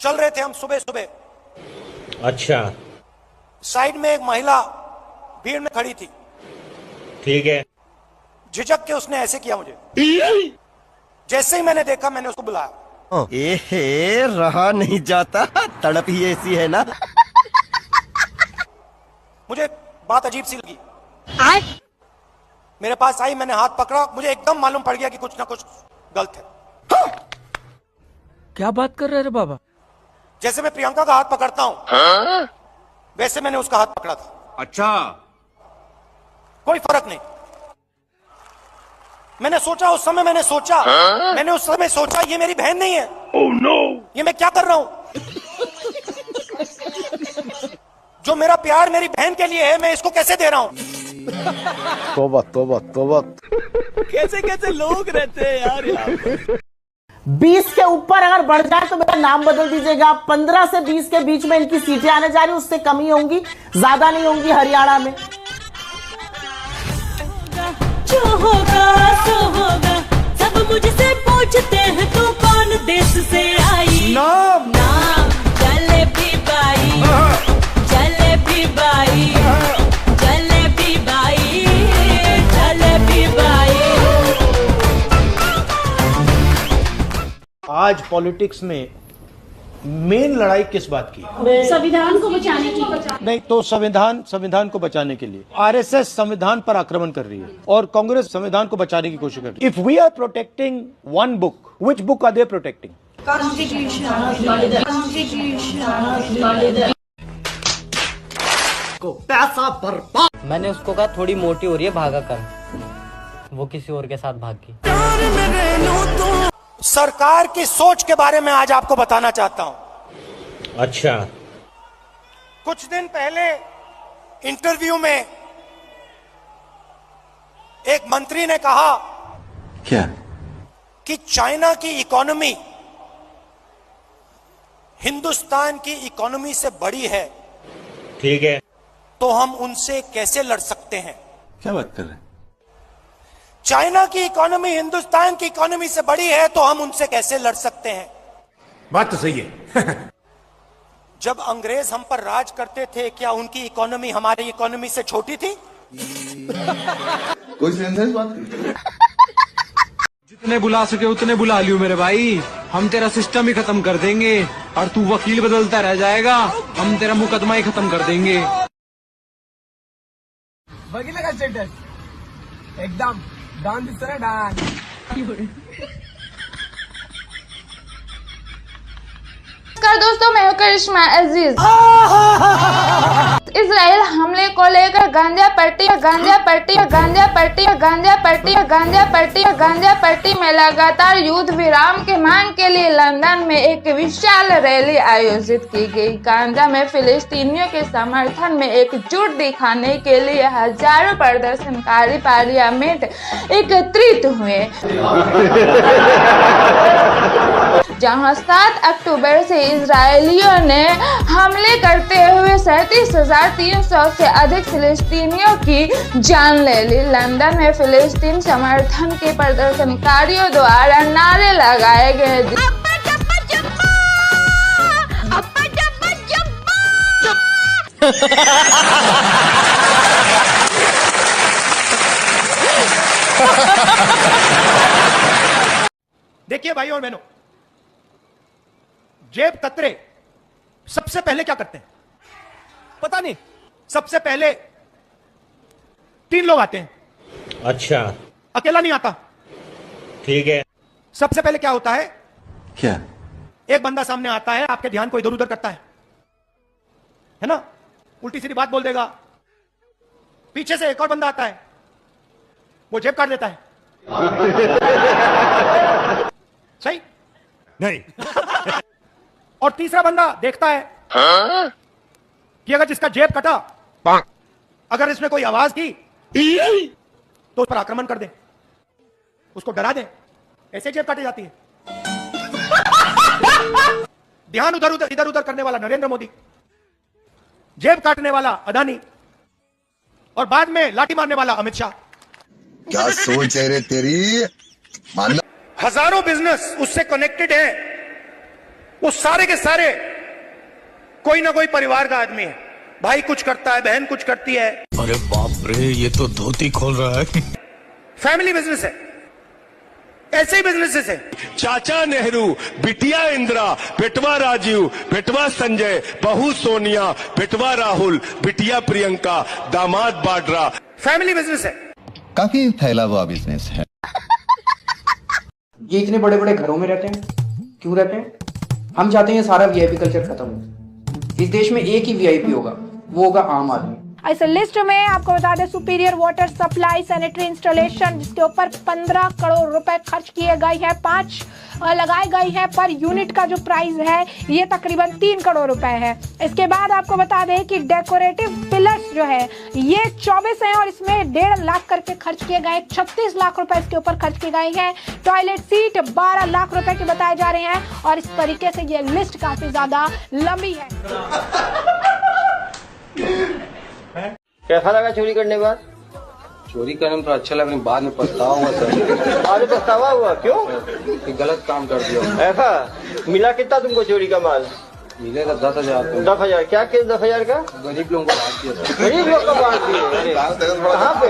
चल रहे थे हम सुबह सुबह। अच्छा, साइड में एक महिला भीड़ में खड़ी थी। ठीक है। झिझक के उसने ऐसे किया मुझे। जैसे ही मैंने देखा मैंने उसको बुलाया। एहे, रहा नहीं जाता, तड़प ही ऐसी है ना। मुझे बात अजीब सी लगी। मेरे पास आई, मैंने हाथ पकड़ा, मुझे एकदम मालूम पड़ गया कि कुछ ना कुछ गलत है। क्या बात कर रहे रे बाबा? जैसे मैं प्रियंका का हाथ पकड़ता हूं, वैसे मैंने उसका हाथ पकड़ा था। अच्छा, कोई फर्क नहीं। मैंने सोचा उस समय, मैंने उस समय सोचा ये मेरी बहन नहीं है। ओह नो, ये मैं क्या कर रहा हूं? जो मेरा प्यार मेरी बहन के लिए है, मैं इसको कैसे दे रहा हूं? तोबा तोबा तोबा। कैसे कैसे लोग रहते हैं यार यहाँ पे। 20 के ऊपर अगर बढ़ जाए तो मेरा नाम बदल दीजिएगा। 15 से 20 के बीच में इनकी सीटें आने जा रही, उससे कमी होंगी, ज्यादा नहीं होंगी हरियाणा में। जो होगा सो होगा, सब मुझसे पूछते हैं तू कौन देश से आई। नाम jalebi by, jalebi by, jalebi by, jalebi by. आज पॉलिटिक्स में मेन लड़ाई किस बात की? संविधान को बचाने की। नहीं तो संविधान को बचाने के लिए आरएसएस संविधान पर आक्रमण कर रही है और कांग्रेस संविधान को बचाने की कोशिश कर रही है। If we are protecting one book, which book are they protecting? पैसा बर्बाद। मैंने उसको कहा थोड़ी मोटी हो रही है, भागा कर। वो किसी और के साथ भागी। सरकार की सोच के बारे में आज आपको बताना चाहता हूं। अच्छा, कुछ दिन पहले इंटरव्यू में एक मंत्री ने कहा क्या? कि चाइना की इकोनॉमी हिंदुस्तान की इकोनॉमी से बड़ी है, ठीक है। तो हम उनसे कैसे लड़ सकते हैं? क्या बात कर रहे हैं? चाइना की इकोनॉमी हिंदुस्तान की इकोनॉमी से बड़ी है, तो हम उनसे कैसे लड़ सकते हैं? बात तो सही है। जब अंग्रेज हम पर राज करते थे, क्या उनकी इकोनॉमी हमारी इकोनॉमी से छोटी थी? कोई सेंस बात नहीं। जितने बुला सके उतने बुला लियो मेरे भाई। हम तेरा सिस्टम ही खत्म कर देंगे और तू वकील बदलता रह जाएगा। हम तेरा मुकदमा ही खत्म कर देंगे। बघितलं का स्टेटस? एकदम डान दिसतो ना, डान। नमस्कार दोस्तों, मैं हूं करिश्मा अजीज। इजराइल हमले को लेकर गांजा पट्टी में लगातार युद्ध विराम की मांग के लिए लंदन में एक विशाल रैली आयोजित की गई। गांजा में फिलिस्तीनियों के समर्थन में एकजुट दिखाने के लिए हजारों प्रदर्शनकारी पार्लियामेंट एकत्रित हुए, जहां 7 अक्टूबर से इजरायलियों ने हमले करते हुए 37,300 से अधिक फिलिस्तीनियों की जान ले ली। लंदन में फिलिस्तीन समर्थन के प्रदर्शनकारियों द्वारा नारे लगाए गए। देखिए भाई और बहनों, जेब कतरे सबसे पहले क्या करते हैं पता नहीं? सबसे पहले 3 लोग आते हैं। अच्छा, अकेला नहीं आता। ठीक है। सबसे पहले क्या होता है? क्या? एक बंदा सामने आता है, आपके ध्यान को इधर उधर करता है ना? उल्टी सीधी बात बोल देगा। पीछे से एक और बंदा आता है, वो जेब काट देता है। सही नहीं। और तीसरा बंदा देखता है कि अगर जिसका जेब कटा, अगर इसमें कोई आवाज की तो उस पर आक्रमण कर दे, उसको डरा दे। ऐसे जेब काटी जाती है। ध्यान इधर उधर करने वाला नरेंद्र मोदी, जेब काटने वाला अदानी, और बाद में लाठी मारने वाला अमित शाह। क्या सोच है रे तेरी? हजारों बिजनेस उससे कनेक्टेड है, वो सारे के सारे कोई ना कोई परिवार का आदमी है। भाई कुछ करता है, बहन कुछ करती है। अरे बाप रे, ये तो धोती खोल रहा है। फैमिली बिजनेस है, ऐसे ही बिजनेसेस है। चाचा नेहरू, बिटिया इंदिरा, बेटवा राजीव, बेटवा संजय, बहू सोनिया, बेटवा राहुल, बिटिया प्रियंका, दामाद बाड्रा। फैमिली बिजनेस है, काफी फैला हुआ बिजनेस है। ये इतने बड़े बड़े घरों में रहते हैं, क्यों रहते हैं? हम चाहते हैं सारा वीआईपी कल्चर खत्म हो। इस देश में एक ही वीआईपी होगा, वो होगा आम आदमी। इस लिस्ट में आपको बता दें superior water supply sanitary installation, जिसके ऊपर 15 करोड़ रुपए खर्च किए गए हैं, 5 लगाई गई है पर यूनिट का जो प्राइस है ये तकरीबन 3 करोड़ रुपए है। इसके बाद आपको बता दें कि डेकोरेटिव पिलर्स जो है ये 24 हैं और इसमें 1.5 लाख करके खर्च किए गए, 36 लाख रुपए इसके ऊपर खर्च किए गए हैं। टॉयलेट सीट 12 लाख रुपए के बताए जा रहे हैं और इस तरीके से ये लिस्ट काफी ज्यादा लंबी है। कैसा लगा चोरी करने के बाद? चोरी करने में तो अच्छा लगा, बाद में पछतावा हुआ सर। आज पछतावा हुआ क्यों? कि गलत काम कर दिया। ऐसा मिला कितना तुमको चोरी का माल? मिलेगा 10,000। 10,000 क्या? किस 10,000 का? गरीब लोगों को बांट दिया सर। गरीब लोग को बांट दिए? कहाँ पे?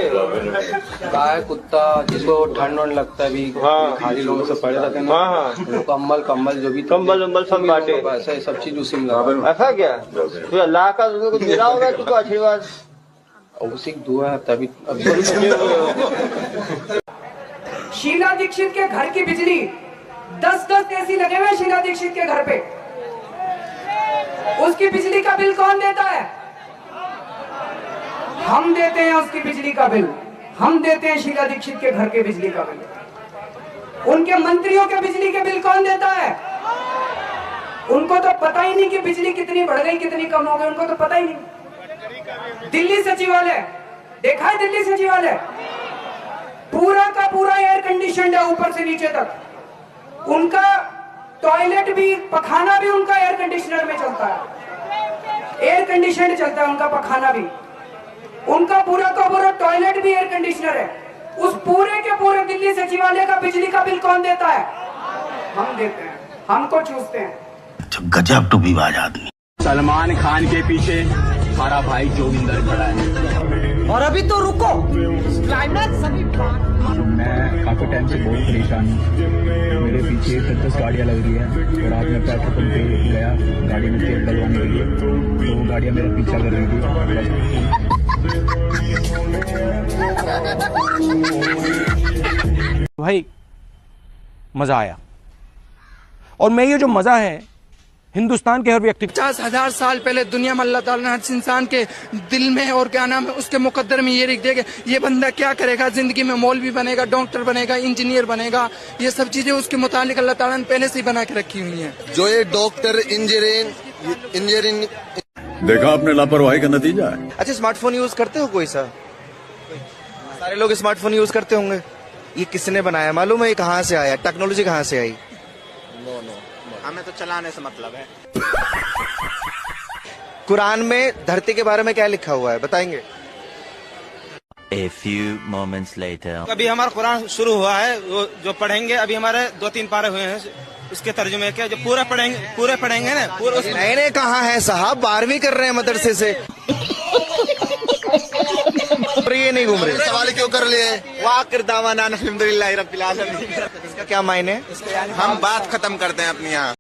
गाय कुत्ता जिसको ठंड वंड लगता है भी, खाली लोगों से पड़े रहते हैं ना, कम्बल जो भी कंबल सब बांटे, ऐसा सब चीज उसी में लगा। ऐसा क्या? तो अल्लाह का कुछ मिला होगा तुमको आशीर्वाद? उसी दुआ है तभी। शीला दीक्षित के घर की बिजली 10-10 एसी लगे हुए शीला दीक्षित के घर पे, उसकी बिजली का बिल कौन देता है? हम देते हैं उसकी बिजली का बिल, हम देते हैं शीला दीक्षित के घर के बिजली का बिल। उनके मंत्रियों के बिजली के बिल कौन देता है? उनको तो पता ही नहीं कि बिजली कितनी बढ़ गई कितनी कम हो गई, उनको तो पता ही नहीं। दिल्ली सचिवालय देखा है? दिल्ली सचिवालय पूरा का पूरा एयर कंडीशनड है ऊपर से नीचे तक। उनका टॉयलेट भी, पखाना भी उनका एयर कंडीशनर में चलता है, एयर कंडीशनड चलता है उनका पखाना भी। उनका पूरा का पूरा टॉयलेट भी एयर कंडीशनर है। उस पूरे के पूरे दिल्ली सचिवालय का बिजली का बिल कौन देता है? हम देते हैं, हमको चूसते हैं। गजब टू विवाद आदमी। सलमान खान के पीछे हमारा भाई जोगिंदर खड़ा है। और अभी तो रुको, क्लाइमैक्स अभी। मैं काफी टाइम से बहुत परेशान हूँ। मेरे पीछे 10 गाड़ियाँ लग रही है और आज मैं पेट्रोल पंप पे गया गाड़ी में तेल डलवाने के लिए, तो वो गाड़ियाँ मेरा पीछा कर रही थी। भाई मजा आया, और मैं ये जो मजा है हिंदुस्तान के हर व्यक्ति। 50,000 साल पहले दुनिया में अल्लाह ताला ने हर इंसान के दिल में और क्या नाम है उसके मुकद्दर में ये लिख दिया कि ये बंदा क्या करेगा जिंदगी में, मौलवी बनेगा, डॉक्टर बनेगा, इंजीनियर बनेगा। ये सब चीजें उसके मुतालिक अल्लाह ताला ने पहले से ही बना के रखी हुई हैं। जो ये डॉक्टर इंजीनियरिंग देखा आपने लापरवाही का नतीजा है। अच्छा, स्मार्टफोन यूज करते हो कोई सा? सारे लोग स्मार्टफोन यूज करते होंगे। ये किसने बनाया मालूम है? ये कहाँ से आया? टेक्नोलॉजी कहाँ से आई? हमें तो चलाने से मतलब है। कुरान में धरती के बारे में क्या लिखा हुआ है बताएंगे? A few moments later. अभी हमारा कुरान शुरू हुआ है, वो जो पढ़ेंगे अभी हमारे 2-3 पारे हुए हैं, उसके तर्जुमे क्या जो पूरे पढ़ेंगे ना पूरा। नए कहाँ है साहब? 12वीं कर रहे हैं मदरसे से। ये नहीं घूम रहे। सवाल क्यों कर लिए? वाकिर दावाना अल्हम्दुलिल्लाहि रब्बिल आलमीन। इसका क्या मायने? हम बात खत्म करते हैं अपनी यहाँ।